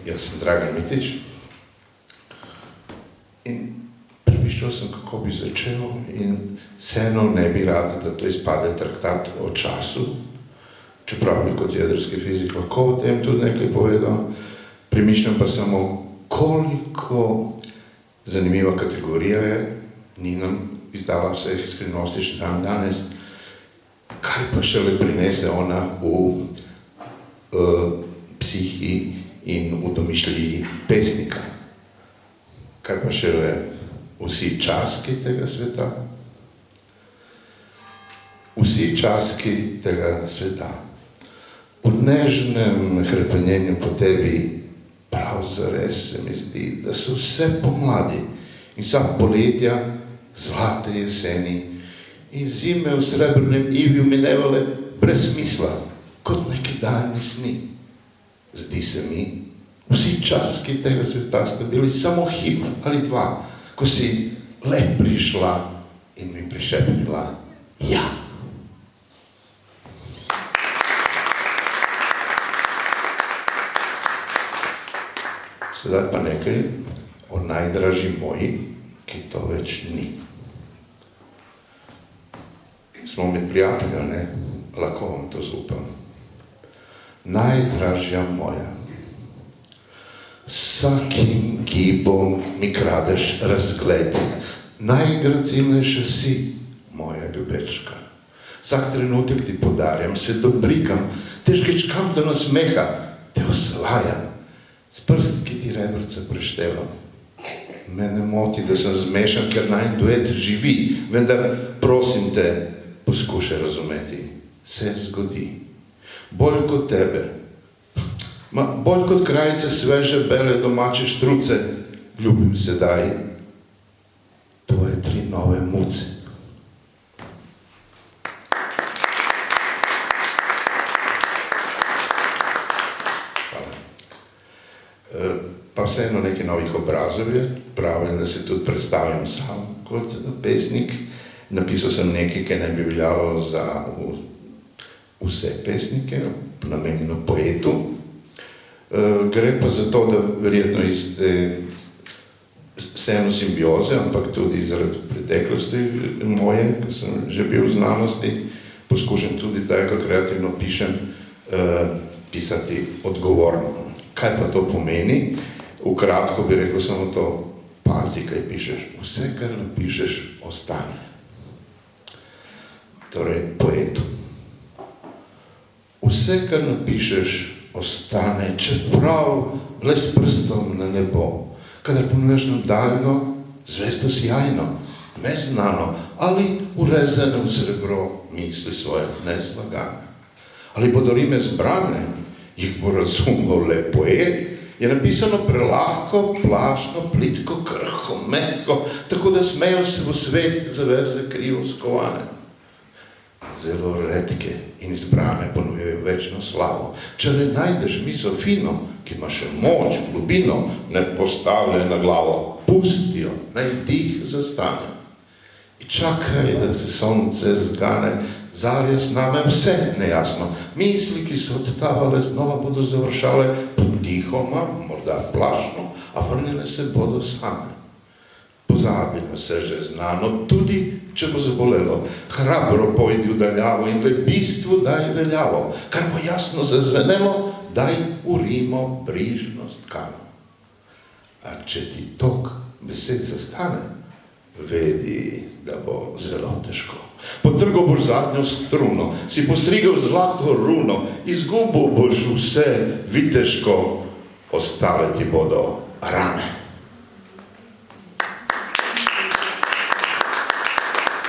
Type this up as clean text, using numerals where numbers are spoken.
Jaz sem Dragan Mitić in premišljal sem, kako bi začel in vseeno ne bi rad, da to izpade traktat o času, čeprav bi kot jedrski fizik lahko o tem tudi nekaj povedal. Premišljam pa samo, koliko zanimiva kategorija je, ni nam izdala vseh skrivnosti še dan danes, kaj pa šele prinese ona v psihi in v domišljiji pesnika. Kaj pa šele vsi časki tega sveta? Vsi časki tega sveta. V nežnem hrepenjenju po tebi prav zares se mi zdi, da so vse pomladi in vsa poletja, zlate jeseni in zime v srebrnem ivju minevale brez smisla, kot neki daljni sni. Zdi se mi, vsi časki tega sveta sta bili samo hip ali dva, ko si le prišla in mi prišepnila ja. Sedaj pa nekaj o najdražji moji, ki to več ni. Smo med prijatelja, ne? Lahko vam to zaupam. Najdražja moja. Vsakim gibom mi kradeš razgled. Najgracilnejša si, moja ljubečka. Vsak trenutek ti podarjam, se dobrikam, te žgečkam do nasmeha, te oslajam. S prstki ti rebrca preštevam. Mene moti, da sem zmešan, ker najin duet živi, vendar prosim te, poskušaj razumeti. Se zgodi. Bolj kot tebe. Bolj kot krajice sveže bele domače štruce, ljubim sedaj tvoje 3 nove muce. Hvala. Pa vseeno nekaj novih obrazov je, pravim, da se tudi predstavim sam kot pesnik. Napisal sem nekaj, ki ne bi veljalo za vse pesnike, namenjeno poetu. Gre pa za to, da verjetno iz te vseeno simbioze, ampak tudi zaradi preteklosti moje, ki sem že bil v znanosti, poskušam tudi tako kreativno pisati odgovorno. Kaj pa to pomeni? V kratko bi rekel samo to, pazi, kaj pišeš. Vse, kar napišeš, ostane. Torej, poetu. Vse, kar napišeš, ostane, čeprav le s prstom na nebo. Kadar pomneš nadaljno, zvezdo sjajno, neznano ali urezano v srebro misli svoje nezlagane. Ali bodo rime zbrane, jih bo razumel le poet, je napisano prelahko, plašno, plitko, krhko, mehko, tako da smejo se v svet za verze krivo skovane. Zelo redke in izbrane ponujejo večno slavo. Če ne najdeš misel fino, ki ima še moč, globino, ne postavlja na glavo, pustijo, naj dih zastane. In čakaj, da se sonce zgane, zarja sname vse nejasno. Misli, ki so odtavale, znova bodo završale potihoma, morda plašno, a vrnile se bodo same. Pozabilo se že znano, tudi če bo zabolelo. Hrabro pojdi v daljavo in le bistvu daj veljavo. Kar bo jasno zazvenelo, daj v rimo brižnost kano. A če ti tok besed zastane, vedi, da bo zelo težko. Potrgal boš zadnjo struno, si postrigel zlato runo, izgubil boš vse viteško, ostale ti bodo rane.